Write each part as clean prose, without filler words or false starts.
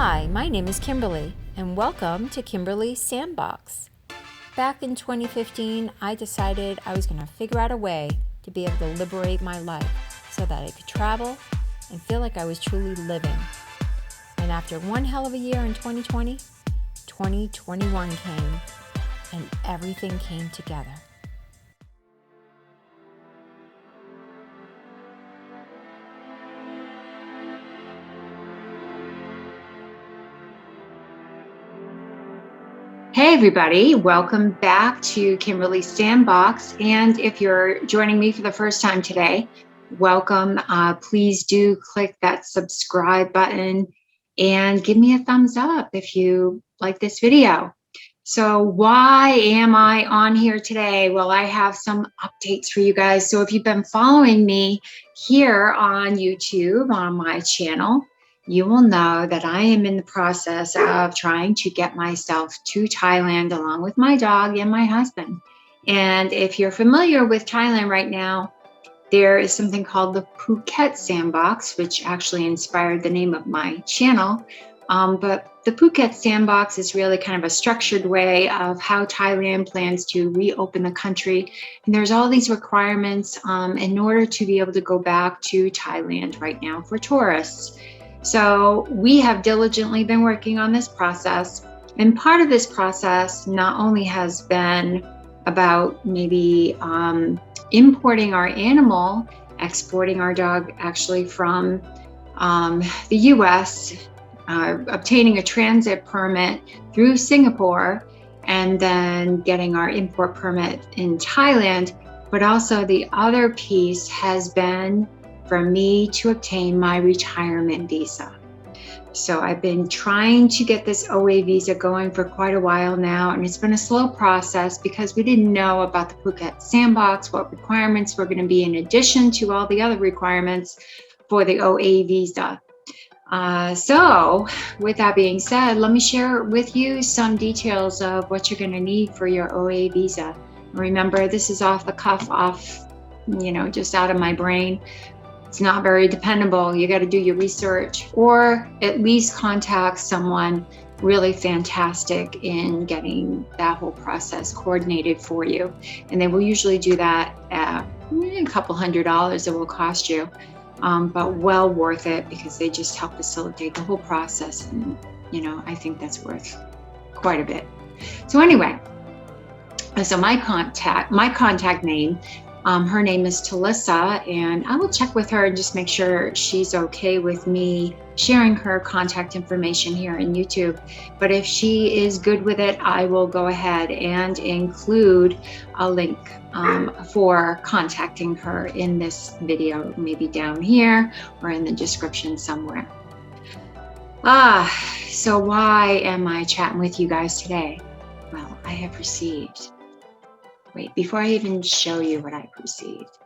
Hi, my name is Kimberly, and welcome to Kimberly's Sandbox. Back in 2015, I decided I was going to figure out a way to be able to liberate my life so that I could travel and feel like I was truly living. And after one hell of a year in 2020, 2021 came, and everything came together. Hey everybody, welcome back to Kimberly's Sandbox. And if you're joining me for the first time today, welcome. Please do click that subscribe button and give me a thumbs up if you like this video. So why am I on here today? Well, I have some updates for you guys. So if you've been following me here on YouTube on my channel, you will know that I am in the process of trying to get myself to Thailand along with my dog and my husband. And if you're familiar with Thailand right now, there is something called the Phuket Sandbox, which actually inspired the name of my channel. But the Phuket Sandbox is really kind of a structured way of how Thailand plans to reopen the country. And there's all these requirements in order to be able to go back to Thailand right now for tourists. So we have diligently been working on this process. And part of this process not only has been about maybe importing our animal, exporting our dog actually from the US, obtaining a transit permit through Singapore, and then getting our import permit in Thailand. But also the other piece has been for me to obtain my retirement visa. So I've been trying to get this OA visa going for quite a while now, and it's been a slow process because we didn't know about the Phuket Sandbox, what requirements were going to be in addition to all the other requirements for the OA visa. So with that being said, let me share with you some details of what you're going to need for your OA visa. Remember, this is off the cuff, just out of my brain. It's not very dependable. You got to do your research or at least contact someone really fantastic in getting that whole process coordinated for you. And they will usually do that at a couple $100 it will cost you, but well worth it because they just help facilitate the whole process. And, I think that's worth quite a bit. So anyway, so my contact name, her name is Talisa, and I will check with her and just make sure she's okay with me sharing her contact information here in YouTube. But if she is good with it, I will go ahead and include a link for contacting her in this video, maybe down here or in the description somewhere. So why am I chatting with you guys today? Well, I have received. Wait, before I even show you what I received,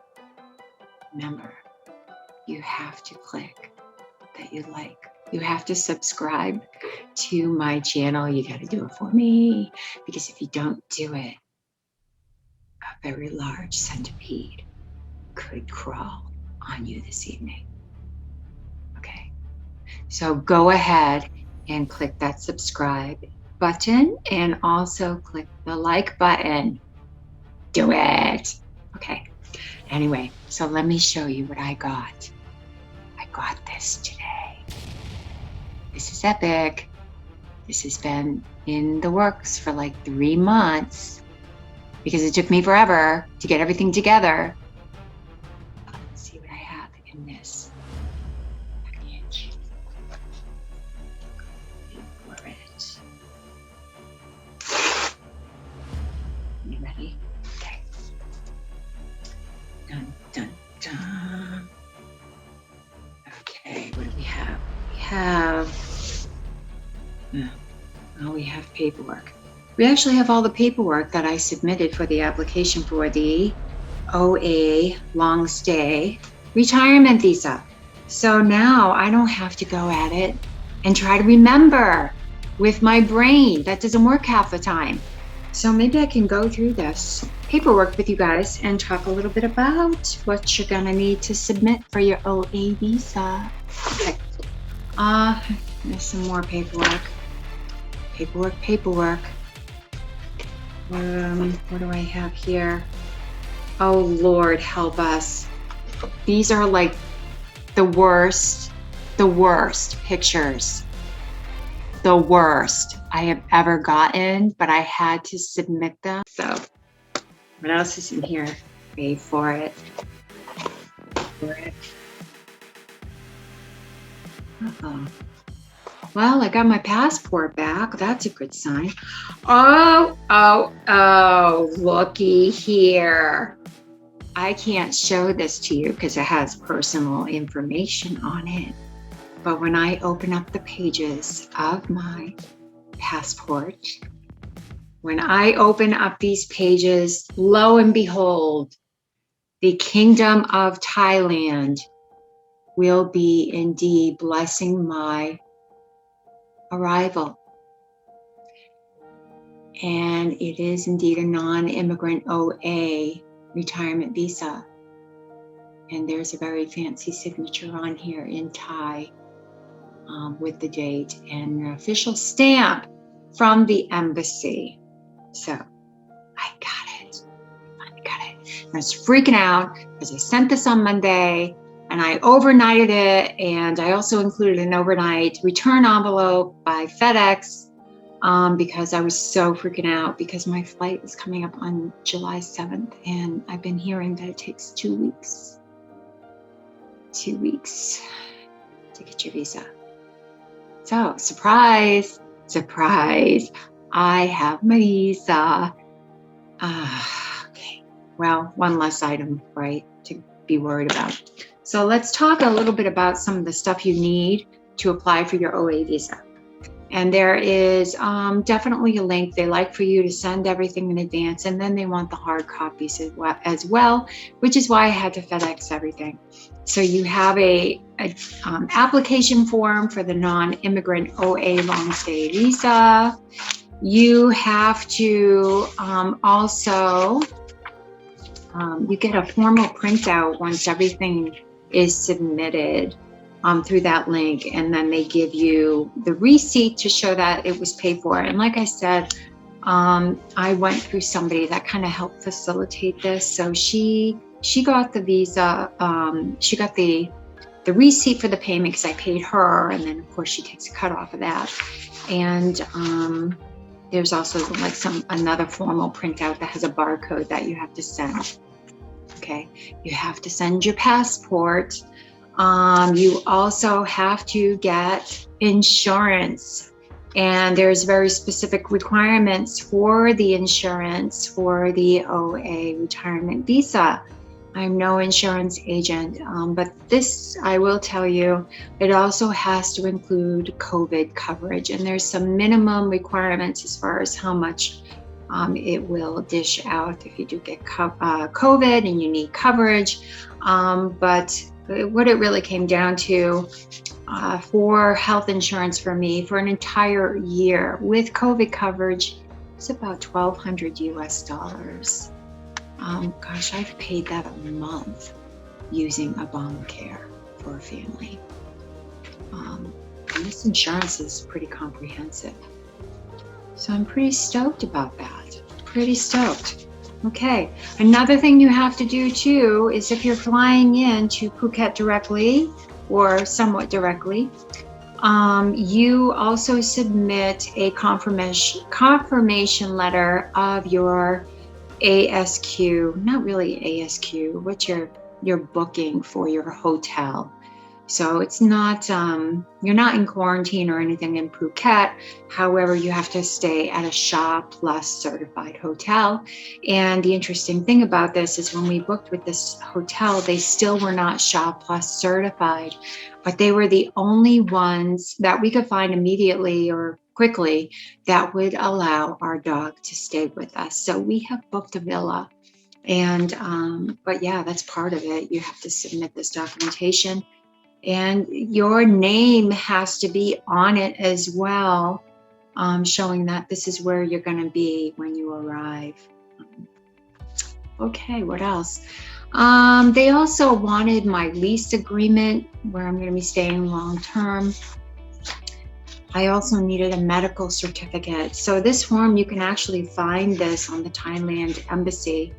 remember, you have to click that you like. You have to subscribe to my channel. You got to do it for me, because if you don't do it, a very large centipede could crawl on you this evening. Okay, so go ahead and click that subscribe button and also click the like button. Do it. Okay. Anyway, so let me show you what I got. I got this today. This is epic. This has been in the works for like 3 months because it took me forever to get everything together. Let's see what I have in this package. For it. You ready? Dun, dun. Okay, what do we have? We have paperwork. We actually have all the paperwork that I submitted for the application for the OA long stay retirement visa. So now I don't have to go at it and try to remember with my brain. That doesn't work half the time. So maybe I can go through this paperwork with you guys and talk a little bit about what you're gonna need to submit for your OA visa. Okay. There's some more paperwork. Paperwork. What do I have here? Oh, Lord, help us. These are like the worst pictures. The worst I have ever gotten, but I had to submit them. So, what else is in here? Wait for it. Uh-oh. Well, I got my passport back. That's a good sign. Oh, looky here. I can't show this to you because it has personal information on it. But when I open up the pages of my passport, when I open up these pages, lo and behold, the Kingdom of Thailand will be indeed blessing my arrival. And it is indeed a non-immigrant OA retirement visa. And there's a very fancy signature on here in Thai with the date and the official stamp from the embassy. So I got it. I was freaking out because I sent this on Monday and I overnighted it. And I also included an overnight return envelope by FedEx because I was so freaking out because my flight was coming up on July 7th. And I've been hearing that it takes 2 weeks. 2 weeks to get your visa. So, surprise, I have my visa. Okay, well, one less item, right, to be worried about. So let's talk a little bit about some of the stuff you need to apply for your OA visa. And there is definitely a link. They like for you to send everything in advance, and then they want the hard copies as well, which is why I had to FedEx everything. So you have a application form for the non-immigrant OA long stay visa. You have to also, you get a formal printout once everything is submitted through that link, and then they give you the receipt to show that it was paid for. And like I said, I went through somebody that kind of helped facilitate this. So she got the visa, she got the receipt for the payment because I paid her, and then of course she takes a cut off of that. And there's also like another formal printout that has a barcode that you have to send. Okay, you have to send your passport. You also have to get insurance, and there's very specific requirements for the insurance for the OA retirement visa. I'm no insurance agent, but this, I will tell you, it also has to include COVID coverage, and there's some minimum requirements as far as how much it will dish out if you do get COVID and you need coverage. But what it really came down to for health insurance for me for an entire year with COVID coverage, it's about $1,200 US. Gosh, I've paid that a month using Obamacare for a family. And this insurance is pretty comprehensive. So I'm pretty stoked about that. Pretty stoked. Okay, another thing you have to do too is if you're flying in to Phuket directly or somewhat directly, you also submit a confirmation letter of your ASQ, not really ASQ, what's your booking for your hotel. So it's not, you're not in quarantine or anything in Phuket. However, you have to stay at a SHA Plus certified hotel. And the interesting thing about this is when we booked with this hotel, they still were not SHA Plus certified, but they were the only ones that we could find immediately or quickly that would allow our dog to stay with us. So we have booked a villa. And, but yeah, that's part of it. You have to submit this documentation. And your name has to be on it as well, showing that this is where you're going to be when you arrive. Okay, what else? They also wanted my lease agreement where I'm going to be staying long term. I also needed a medical certificate. So this form, you can actually find this on the Thailand embassy.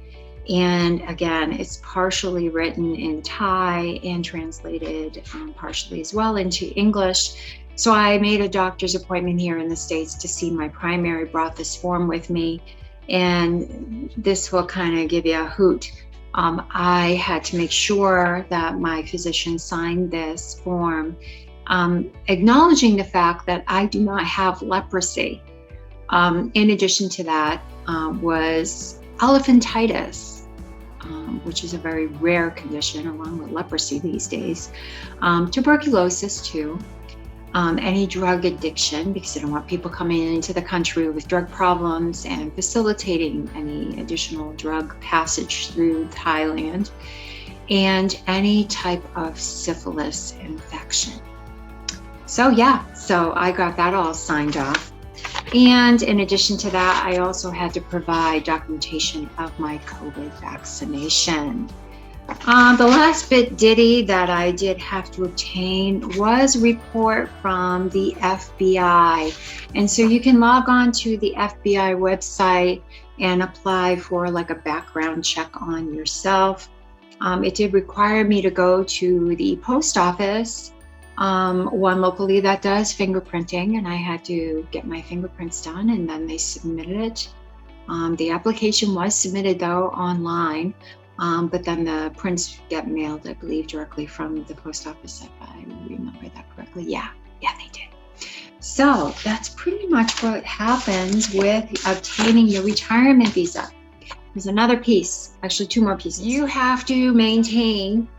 And again, it's partially written in Thai and translated partially as well into English. So I made a doctor's appointment here in the States to see my primary, brought this form with me. And this will kind of give you a hoot. I had to make sure that my physician signed this form, acknowledging the fact that I do not have leprosy. In addition to that, was elephantitis, which is a very rare condition along with leprosy these days. Tuberculosis too. Any drug addiction, because I don't want people coming into the country with drug problems and facilitating any additional drug passage through Thailand, and any type of syphilis infection. So I got that all signed off. And in addition to that, I also had to provide documentation of my COVID vaccination. The last bit ditty that I did have to obtain was a report from the FBI. And so you can log on to the FBI website and apply for like a background check on yourself. It did require me to go to the post office, one locally that does fingerprinting, and I had to get my fingerprints done, and then they submitted it. The application was submitted though online. But then the prints get mailed, I believe, directly from the post office, if I remember that correctly. Yeah, they did. So that's pretty much what happens with obtaining your retirement visa. There's another piece, actually two more pieces. You have to maintain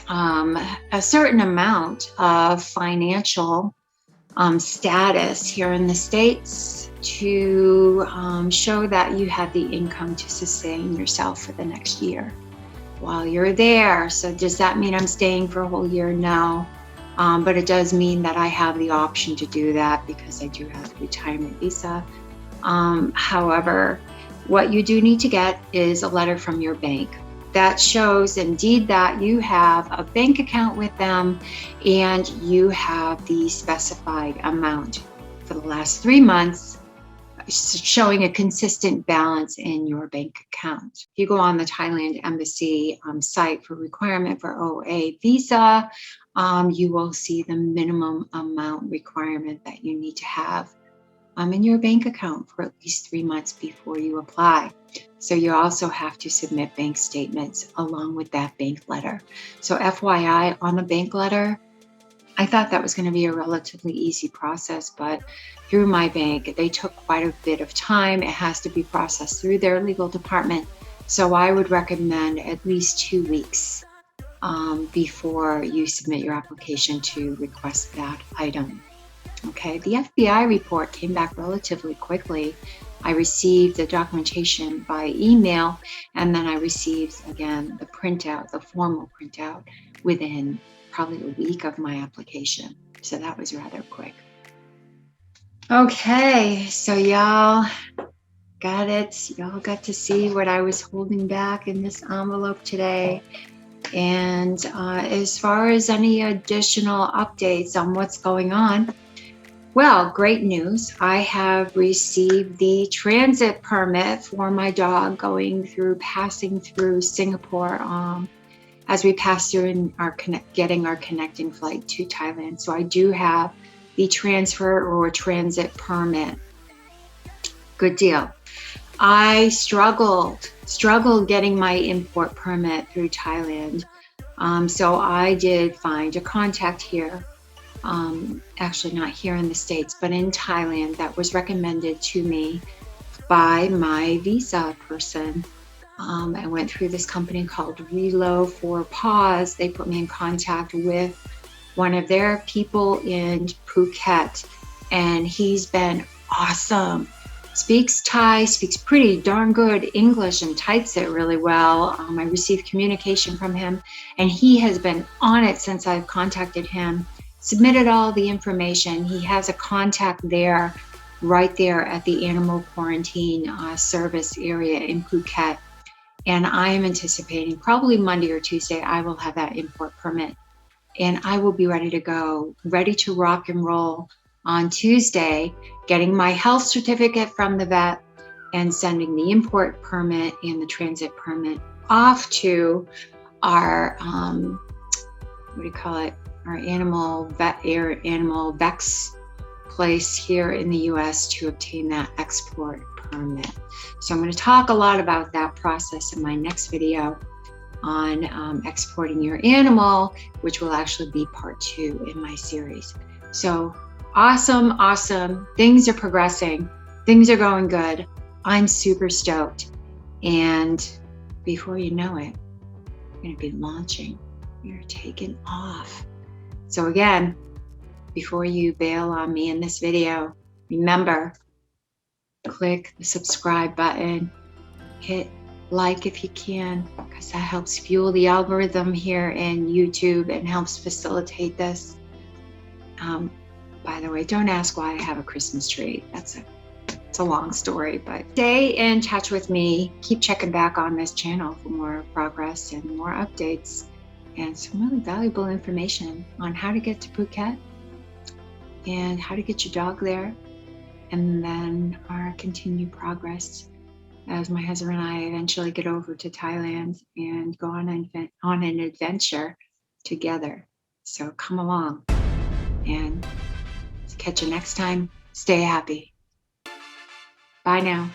a certain amount of financial status here in the States to show that you have the income to sustain yourself for the next year while you're there. So does that mean I'm staying for a whole year? No. But it does mean that I have the option to do that because I do have a retirement visa. However, what you do need to get is a letter from your bank that shows indeed that you have a bank account with them and you have the specified amount for the last 3 months, showing a consistent balance in your bank account. If you go on the Thailand embassy site for requirement for OA visa, you will see the minimum amount requirement that you need to have in your bank account for at least 3 months before you apply. So you also have to submit bank statements along with that bank letter. So FYI, on the bank letter, I thought that was going to be a relatively easy process, but through my bank, they took quite a bit of time. It has to be processed through their legal department. So I would recommend at least 2 weeks before you submit your application to request that item. Okay, the FBI report came back relatively quickly. I received the documentation by email, and then I received, again, the printout, the formal printout, within probably a week of my application. So that was rather quick. Okay, so y'all got it. Y'all got to see what I was holding back in this envelope today. And as far as any additional updates on what's going on, well, great news. I have received the transit permit for my dog passing through Singapore as we pass through in getting our connecting flight to Thailand. So I do have the transfer or transit permit. Good deal. I struggled getting my import permit through Thailand. So I did find a contact here. Actually not here in the States, but in Thailand, that was recommended to me by my visa person. I went through this company called Relo for Pause. They put me in contact with one of their people in Phuket, and he's been awesome. Speaks Thai, speaks pretty darn good English, and types it really well. I received communication from him, and he has been on it since I've contacted him. Submitted all the information. He has a contact there, right there at the animal quarantine service area in Phuket. And I am anticipating probably Monday or Tuesday, I will have that import permit. And I will be ready to go, ready to rock and roll on Tuesday, getting my health certificate from the vet and sending the import permit and the transit permit off to our, what do you call it? Our animal vex place here in the US to obtain that export permit. So I'm going to talk a lot about that process in my next video on exporting your animal, which will actually be part 2 in my series. So awesome. Things are progressing. Things are going good. I'm super stoked. And before you know it, we're going to be launching. We're taking off. So again, before you bail on me in this video, remember, click the subscribe button, hit like if you can, because that helps fuel the algorithm here in YouTube and helps facilitate this. By the way, don't ask why I have a Christmas tree. It's a long story, but stay in touch with me. Keep checking back on this channel for more progress and more updates and some really valuable information on how to get to Phuket and how to get your dog there, and then our continued progress as my husband and I eventually get over to Thailand and go on an adventure together. So come along, and catch you next time. Stay happy. Bye now.